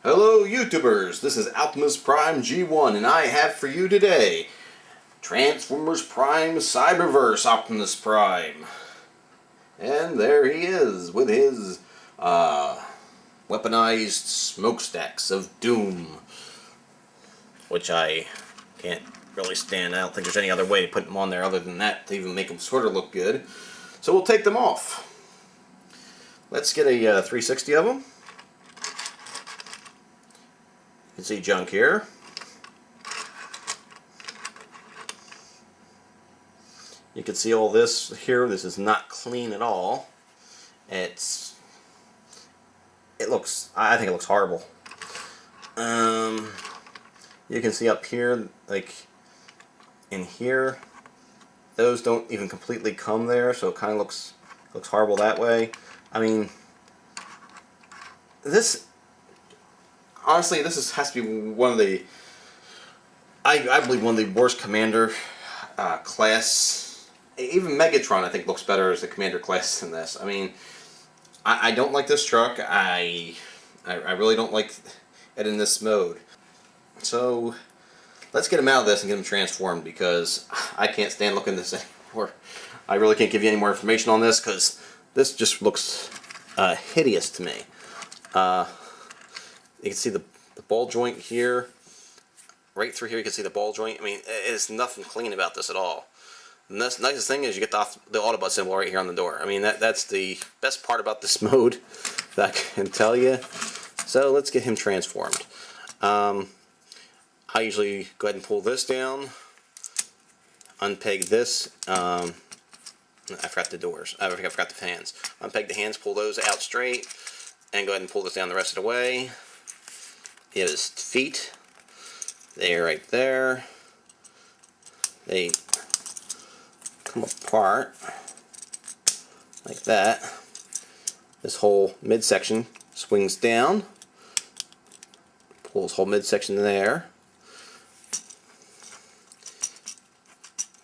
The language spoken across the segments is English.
Hello YouTubers, this is Optimus Prime G1 and I have for you today Transformers Prime Cyberverse Optimus Prime. And there he is with his weaponized smokestacks of doom, which I can't really stand. I don't think there's any other way to put them on there other than that to even make them sort of look good. So we'll take them off. Let's get a 360 of them. You can see junk here. You can see all this here. This is not clean at all. I think it looks horrible. You can see up here, like in here, those don't even completely come there, so it kind of looks horrible that way. I mean, honestly, this has to be one of the, I believe, one of the worst commander class. Even Megatron, I think, looks better as a commander class than this. I mean, I don't like this truck. I really don't like it in this mode. So let's get him out of this and get him transformed, because I can't stand looking at this anymore. I really can't give you any more information on this because this just looks hideous to me. You can see the ball joint here. Right through here you can see the ball joint. I mean, there's nothing clean about this at all. And the nicest thing is you get the Autobot symbol right here on the door. I mean, that's the best part about this mode that I can tell you. So let's get him transformed. I usually go ahead and pull this down, unpeg this. I forgot the doors. I forgot the fans. Unpeg the hands, pull those out straight, and go ahead and pull this down the rest of the way. You have his feet. They're right there. They come apart like that. This whole midsection swings down. Pull this whole midsection there.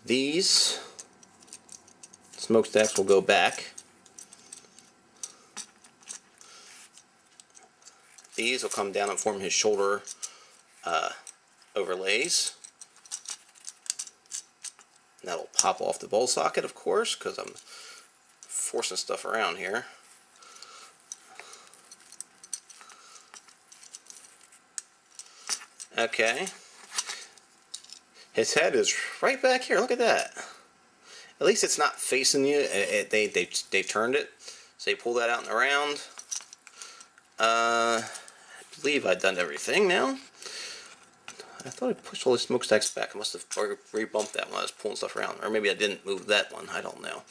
These smokestacks will go back. These will come down and form his shoulder overlays. And that'll pop off the ball socket, of course, because I'm forcing stuff around here. Okay. His head is right back here. Look at that. At least it's not facing you. They've turned it. So you pull that out and around. I believe I've done everything now. I thought I pushed all the smokestacks back. I must have re-bumped that when I was pulling stuff around. Or maybe I didn't move that one. I don't know.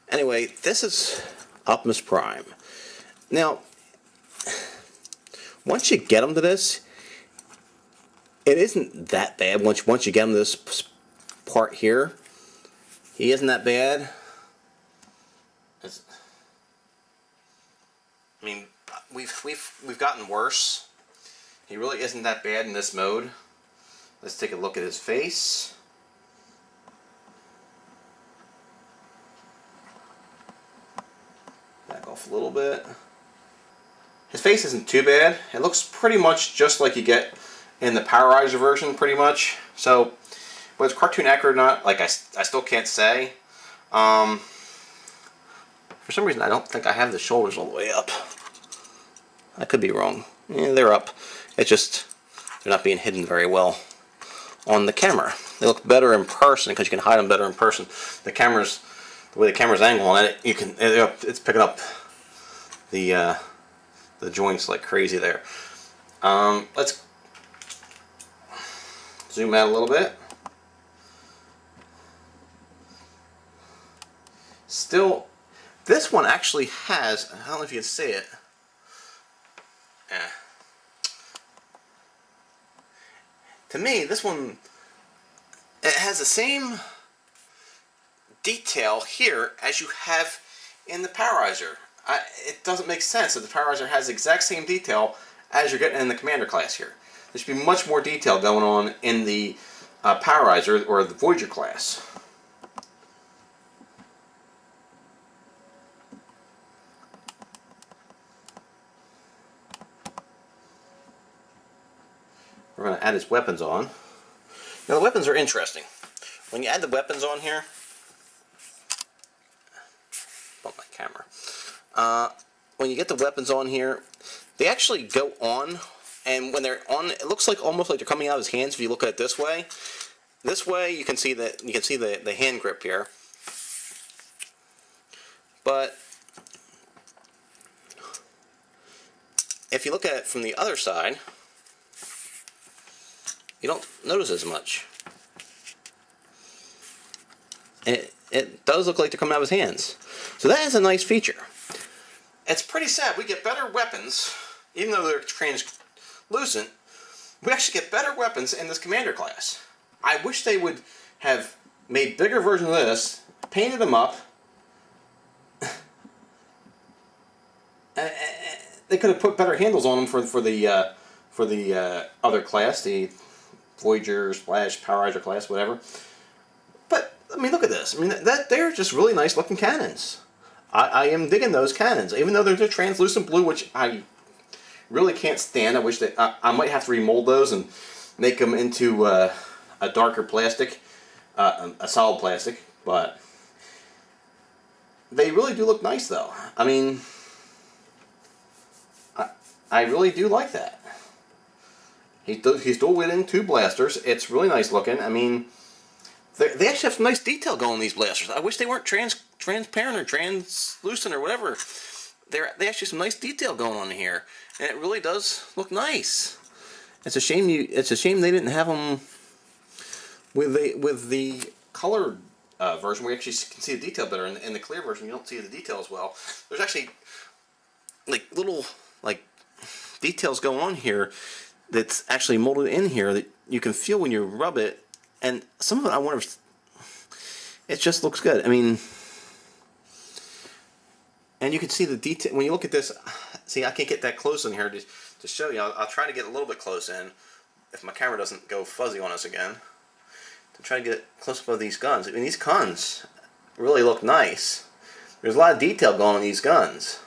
Anyway, this is Optimus Prime. Now, once you get him to this, it isn't that bad. Once you get him to this part here, he isn't that bad. I mean, we've gotten worse. He really isn't that bad in this mode. Let's take a look at his face. Back off a little bit. His face isn't too bad. It looks pretty much just like you get in the Powerizer version, pretty much. So, whether it's cartoon accurate or not, like I still can't say. For some reason, I don't think I have the shoulders all the way up. I could be wrong. Yeah, they're up. It's just they're not being hidden very well on the camera. They look better in person because you can hide them better in person. The way the camera's angling at it, it's picking up the joints like crazy there. Let's zoom out a little bit. Still, this one actually has, I don't know if you can see it. To me, this one, it has the same detail here as you have in the Powerizer. It doesn't make sense that the Powerizer has the exact same detail as you're getting in the Commander class here. There should be much more detail going on in the Powerizer or the Voyager class. we're going to add his weapons on. Now the weapons are interesting. When you add the weapons on here, bump my camera. When you get the weapons on here, they actually go on, and when they're on, it looks like almost like they're coming out of his hands. If you look at it this way, you can see that the hand grip here. But if you look at it from the other side, you don't notice as much. And it does look like they're coming out of his hands. So that is a nice feature. It's pretty sad. We get better weapons, even though they're translucent. We actually get better weapons in this commander class. I wish they would have made bigger versions of this, painted them up. They could have put better handles on them for the other class, the Voyager / Powerizer class, whatever. But I mean, look at this. I mean, they're just really nice looking cannons. I am digging those cannons, even though they're translucent blue, which I really can't stand. I wish that I might have to remold those and make them into a darker plastic, a solid plastic. But they really do look nice, though. I mean, I really do like that. He's dual wielding 2 blasters. It's really nice looking. I mean, they actually have some nice detail going on these blasters. I wish they weren't transparent or translucent or whatever. They actually have some nice detail going on here, and it really does look nice. It's a shame they didn't have them with the colored version, where you actually can see the detail better. In the clear version, you don't see the detail as well. There's actually like little details going on here that's actually molded in here that you can feel when you rub it, and some of it I wonder if it just looks good. I mean, and you can see the detail when you look at this. See, I can't get that close in here to show you. I'll try to get a little bit close in if my camera doesn't go fuzzy on us again, to try to get close up of these guns. I mean, these guns really look nice. There's a lot of detail going on these guns.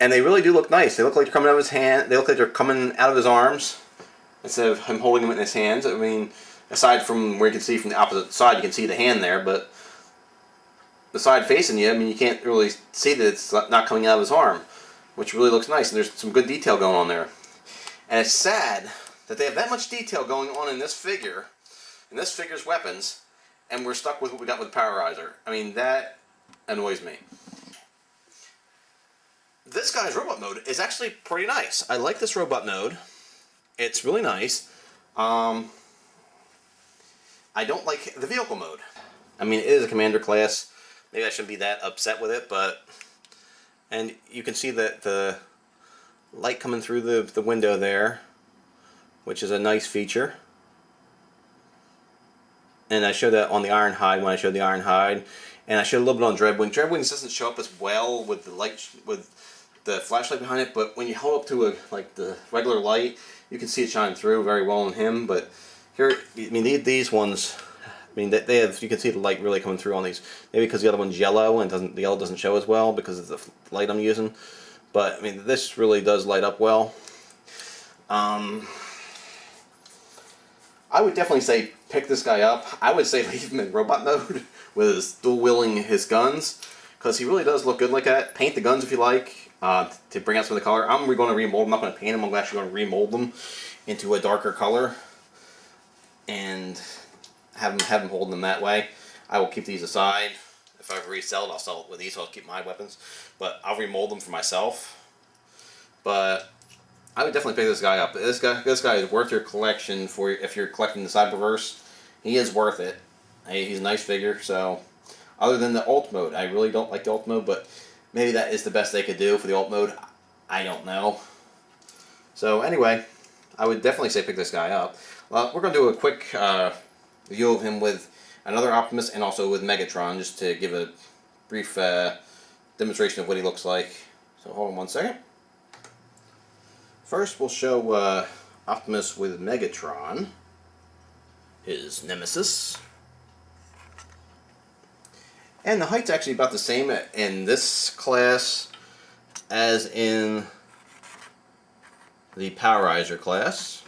And they really do look nice. They look like they're coming out of his hand. They look like they're coming out of his arms instead of him holding them in his hands. I mean, aside from where you can see from the opposite side, you can see the hand there, but the side facing you, I mean, you can't really see that it's not coming out of his arm, which really looks nice. And there's some good detail going on there. And it's sad that they have that much detail going on in this figure, in this figure's weapons, and we're stuck with what we got with Powerizer. I mean, that annoys me. This guy's robot mode is actually pretty nice. I like this robot mode. It's really nice. I don't like the vehicle mode. I mean, it is a commander class. Maybe I shouldn't be that upset with it, but... And you can see that the light coming through the window there, which is a nice feature. And I showed that on the Ironhide when I showed the Ironhide. And I showed a little bit on Dreadwing. Dreadwings doesn't show up as well with the light, with the flashlight behind it, but when you hold up to like the regular light, you can see it shine through very well on him. But here, I mean, these ones, I mean, they have, you can see the light really coming through on these. Maybe because the other one's yellow and the yellow doesn't show as well because of the light I'm using. But I mean, this really does light up well. I would definitely say pick this guy up. I would say leave him in robot mode with his dual wielding his guns, because he really does look good like that. Paint the guns if you like. To bring out some of the color. I'm going to remold them. I'm not going to paint them. I'm actually going to remold them into a darker color and have them holding them that way. I will keep these aside. If I ever resell it, I'll sell it with these, so I'll keep my weapons. But I'll remold them for myself. But I would definitely pick this guy up. This guy is worth your collection for if you're collecting the Cyberverse. He is worth it. He's a nice figure. So, other than the alt mode, I really don't like the alt mode, but maybe that is the best they could do for the alt mode. I don't know. So anyway, I would definitely say pick this guy up. We're going to do a quick review of him with another Optimus and also with Megatron, just to give a brief demonstration of what he looks like. So hold on one second. First we'll show Optimus with Megatron, his nemesis. And the height's actually about the same in this class as in the Powerizer class.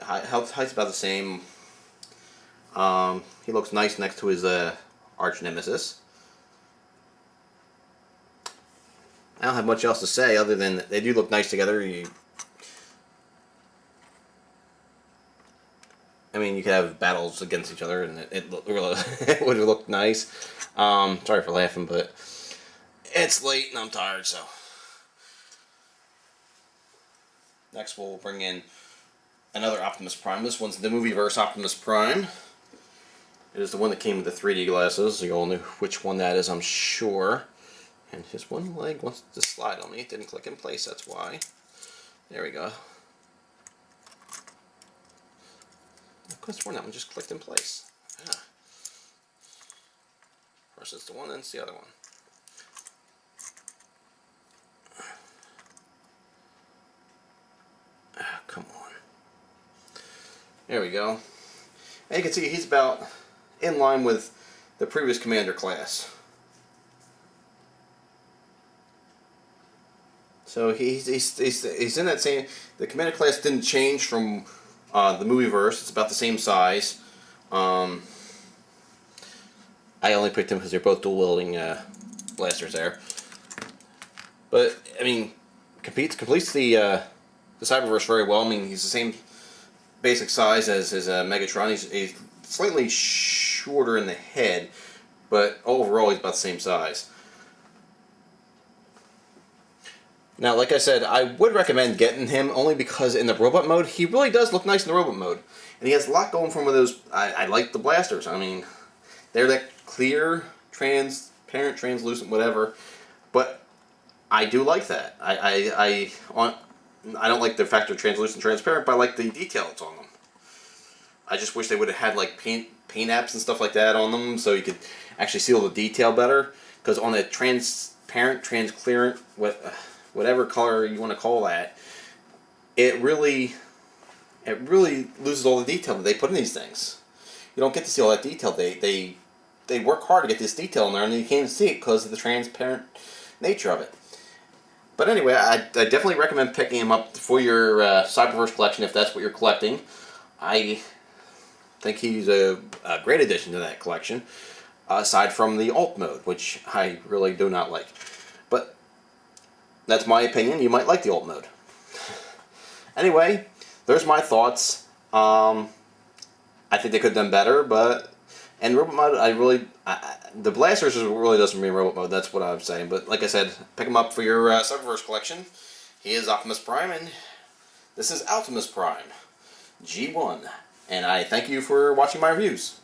Height's about the same. He looks nice next to his arch nemesis. I don't have much else to say other than they do look nice together. I mean, you could have battles against each other, and it would look nice. Sorry for laughing, but it's late and I'm tired, so. Next, we'll bring in another Optimus Prime. This one's the Movieverse Optimus Prime. It is the one that came with the 3D glasses. You all know which one that is, I'm sure. And his one leg wants to slide on me. It didn't click in place, that's why. There we go. I could have sworn that one just clicked in place. Yeah. First it's the one, then it's the other one. Ah, come on. There we go. And you can see he's about in line with the previous Commander class. So he's in that same. The Commander class didn't change from the Movieverse. It's about the same size. I only picked him because they're both dual wielding blasters there. But I mean, completes the Cyberverse very well. I mean, he's the same basic size as his Megatron. He's slightly shorter in the head, but overall he's about the same size. Now, like I said, I would recommend getting him only because in the robot mode, he really does look nice in the robot mode. And he has a lot going for him with those. I like the blasters. I mean, they're that clear, transparent, translucent, whatever. But I do like that. I don't like the fact they're translucent, transparent, but I like the detail that's on them. I just wish they would have had like paint apps and stuff like that on them, so you could actually see all the detail better. Because on the transparent, transclearant, whatever color you want to call that, it really loses all the detail that they put in these things. You don't get to see all that detail. They work hard to get this detail in there, and you can't see it because of the transparent nature of it. But anyway, I definitely recommend picking him up for your Cyberverse collection if that's what you're collecting. I think he's a great addition to that collection, aside from the alt mode, which I really do not like. But that's my opinion. You might like the alt mode. Anyway, there's my thoughts. I think they could have done better, but and robot mode, the blasters really doesn't mean robot mode. That's what I'm saying. But like I said, pick him up for your Cyberverse collection. He is Optimus Prime, and this is Optimus Prime G1. And I thank you for watching my reviews.